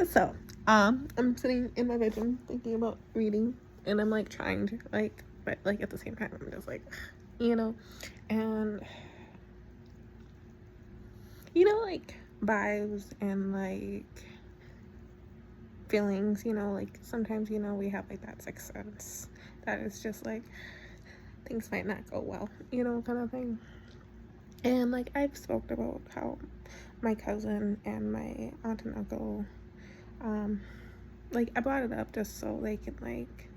So, I'm sitting in my bedroom thinking about reading, and I'm like trying to but like at the same time, I'm just like, you know, and like vibes and like feelings, like sometimes, we have like that sixth sense that is just like things might not go well, kind of thing. And like I've spoke about how my cousin and my aunt and uncle, like I brought it up just so they could like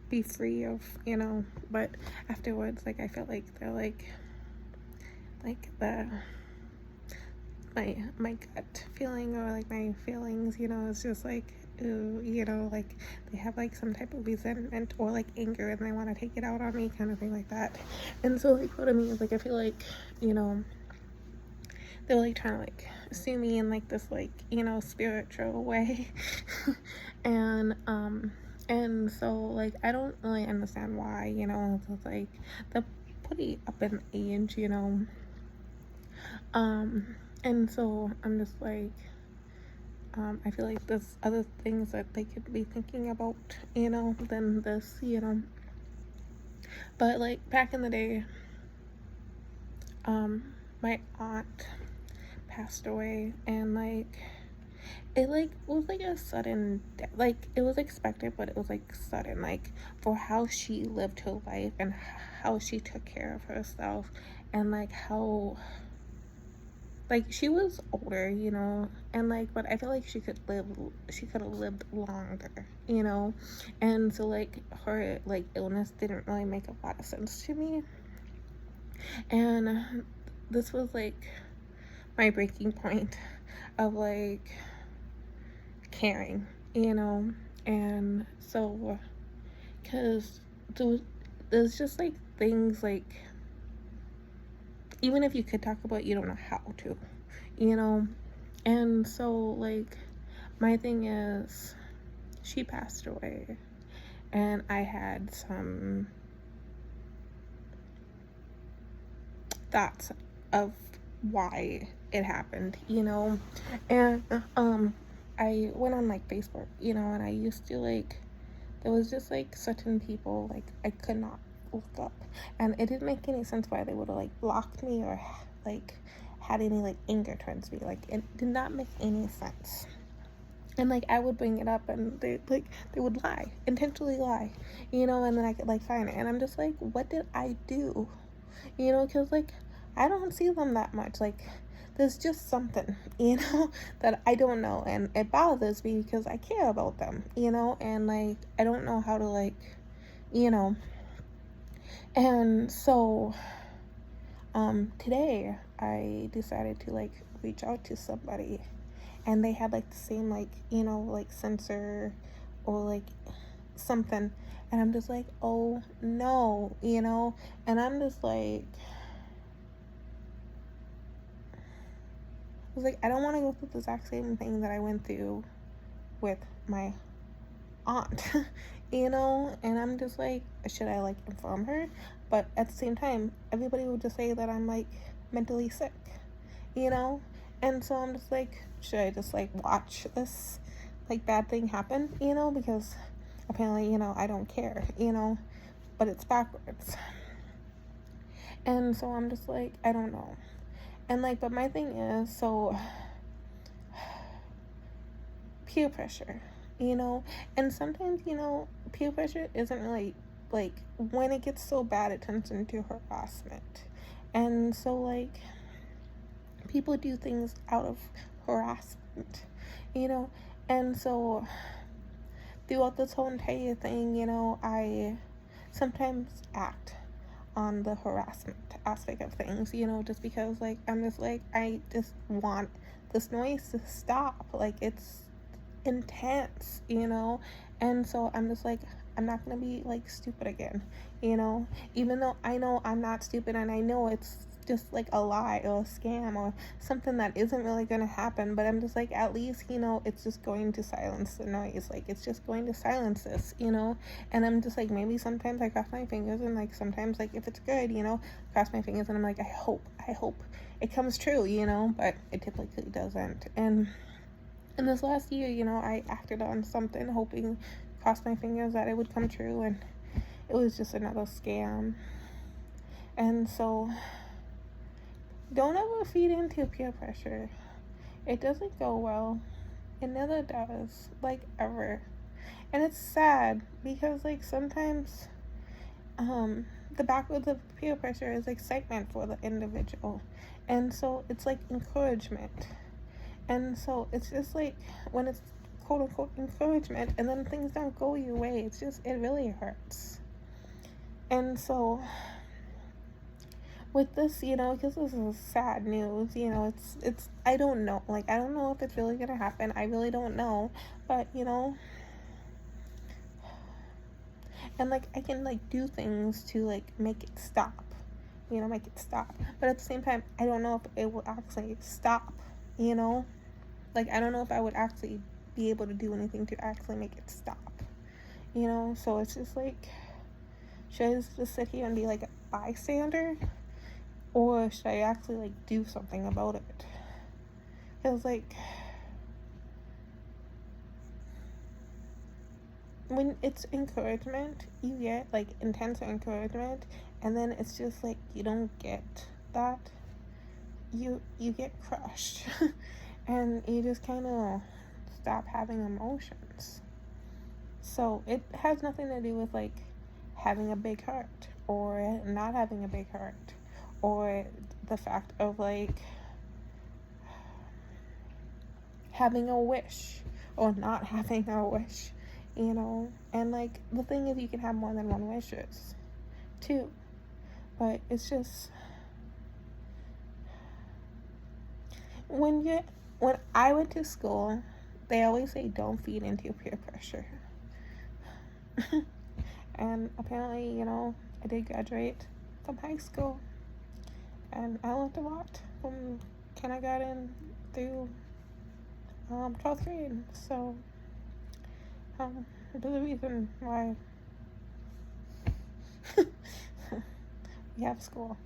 be free of, but afterwards, like I felt like they're like the my gut feeling or like my feelings, is just like, ooh, like they have like some type of resentment or like anger and they want to take it out on me, kind of thing like that. And so like what I mean is like I feel like, they're like trying to like see me in like this like, spiritual way. And so like I don't really understand why, it's like they're pretty up in age, and so I'm just like, I feel like there's other things that they could be thinking about, than this, but like back in the day, my aunt passed away, and like it like was like a sudden like it was expected, but it was like sudden, like for how she lived her life and how she took care of herself, and like how like she was older, and like but I feel like she could have lived longer, and so like her like illness didn't really make a lot of sense to me. And this was like my breaking point of like caring, and so because there's just like things like even if you could talk about it, you don't know how to, and so like my thing is she passed away and I had some thoughts of why it happened, and I went on like Facebook, and I used to like there was just like certain people like I could not look up, and it didn't make any sense why they would have like blocked me or like had any like anger towards me. Like it did not make any sense. And like I would bring it up and they would lie, intentionally lie, and then I could like find it, and I'm just like, what did I do? Because like I don't see them that much. Like there's just something, that I don't know, and it bothers me because I care about them, and like I don't know how to like, and so today I decided to like reach out to somebody, and they had like the same like, like sensor or like something, and I'm just like, oh no, and I'm just like, I was like, I don't want to go through the exact same thing that I went through with my aunt, and I'm just like, should I like inform her? But at the same time, everybody would just say that I'm like mentally sick, and so I'm just like, should I just like watch this like bad thing happen, because apparently, I don't care, but it's backwards. And so I'm just like, I don't know. And like, but my thing is, so peer pressure, and sometimes, peer pressure isn't really like when it gets so bad, it turns into harassment. And so like people do things out of harassment, and so throughout this whole entire thing, I sometimes act on the harassment aspect of things, just because like I'm just like, I just want this noise to stop. Like it's intense, and so I'm just like, I'm not gonna be like stupid again, even though I know I'm not stupid and I know it's just like a lie or a scam or something that isn't really gonna happen, but I'm just like, at least, it's just going to silence the noise. Like it's just going to silence this, and I'm just like, maybe sometimes I cross my fingers, and like sometimes like if it's good, cross my fingers, and I'm like, I hope it comes true, but it typically doesn't. And And this last year, I acted on something, hoping, crossed my fingers that it would come true, and it was just another scam. And so, don't ever feed into peer pressure. It doesn't go well. It never does, like, ever. And it's sad because, like, sometimes the backwards of peer pressure is excitement for the individual. And so it's like encouragement. And so it's just like when it's quote unquote encouragement and then things don't go your way, it really hurts. And so with this, because this is sad news, I don't know. Like, I don't know if it's really gonna happen. I really don't know. But, and like I can like do things to like make it stop. Make it stop. But at the same time, I don't know if it will actually stop, Like, I don't know if I would actually be able to do anything to actually make it stop, So it's just like, should I just sit here and be like a bystander? Or should I actually like do something about it? Because like, when it's encouragement, you get like intense encouragement, and then it's just like you don't get that. You get crushed, and you just kind of stop having emotions. So it has nothing to do with like having a big heart or not having a big heart, or the fact of like having a wish or not having a wish, And like the thing is, you can have more than one wishes too, but it's just when I went to school, they always say don't feed into peer pressure. And apparently, I did graduate from high school, and I learned a lot from kindergarten through 12th grade. So there's a reason why we have school.